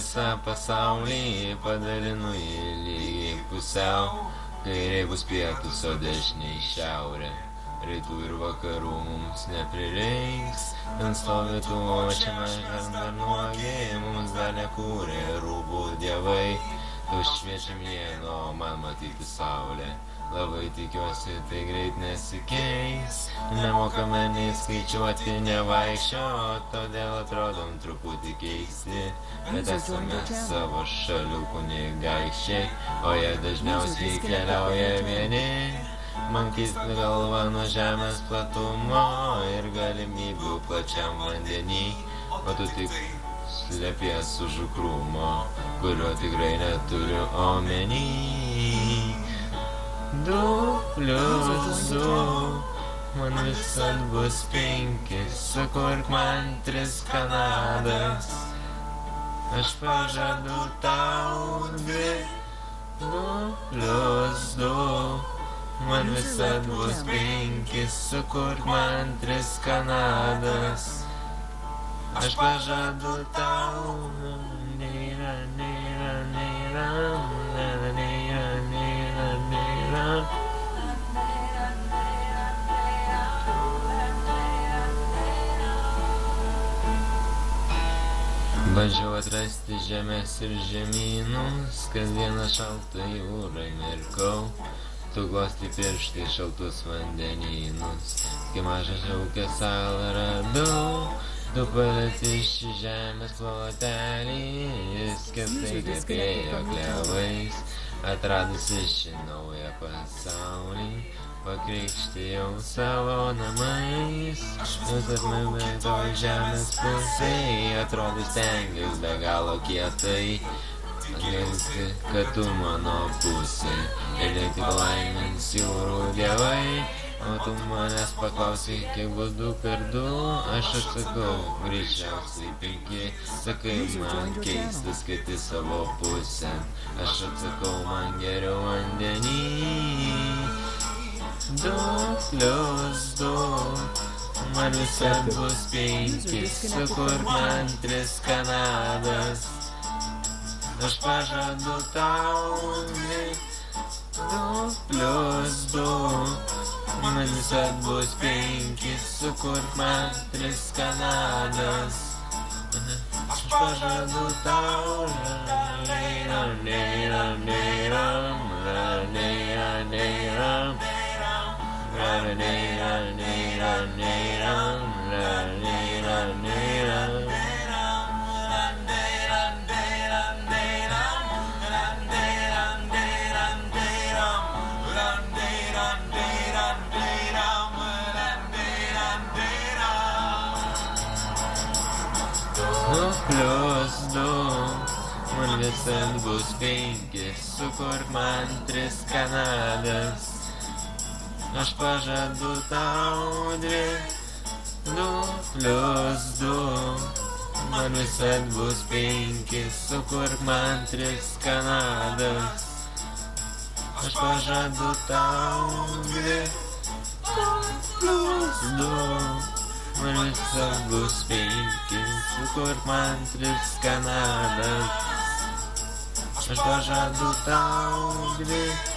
visą pasaulį padalinu į lygiai pusiau. Kairė bus pietus, o dešiniai šiaurė. Rytų ir vakarų mums neprireiks. Ten stovi tuočia mažas dar nuogi, mums dar nekūrė rūbų dievai. Tu šviečia mėnuo, man matyti saulė. Labai tikiuosi, tai greit nesikeis. Nemokame nei skaičiuoti, nevaikščiot, todėl atrodom truputį keisti. Bet esame savo šalių kunigaikščiai, o jie dažniausiai keliauja vieni. Man keista galva nuo žemės platumo ir galimybių plačiam vandenį, o tu tik slėpies už krūmo, kurio tikrai neturiu omeny. 2+2 man visad bus 5, sukurk man 3 Kanadas. Aš pažadu tau 2+2 man visad bus 5, sukurk man 3 Kanadas. Aš pažadu tau Bandžiau atrasti žemės ir žemynus, kasdieną šaltą jūrą mirkau. Tu glostai pirštai šaltus vandenynus, kai mažą šaukę salą radau. Tu paleti iš žemės plotelį, jis skestai kvepėjo klevais, atradusi šį naują pasaulį, pakrikštijau savo namais. Nusatmėme toj žemės pusėj, atrodo stengiaus be galo kietai. Atleiski, kad tu mano pusė, ir ne tik laimins jūrų dievai. O tu manęs paklausai, kiek bus 2×2, aš atsakau, greičiausiai 5. Sakai man keistas, kad į savo pusę, aš atsakau, man geriau vandenį. 2+2 man visad bus 5, sukurk man 3 Kanadas. Aš pažadu tau 2+2 man visad bus 5, sukurk man 3 Kanadas. Aš pažadu tau man visad bus 5, sukurk man 3 Kanadas. Aš pažadu tau 2+2 man visad bus 5, sukurk man 3 Kanadas. Aš pažadu tau 2+2 man visad bus 5, sukurk man 3 Kanadas. Aš pažadu tau 2+2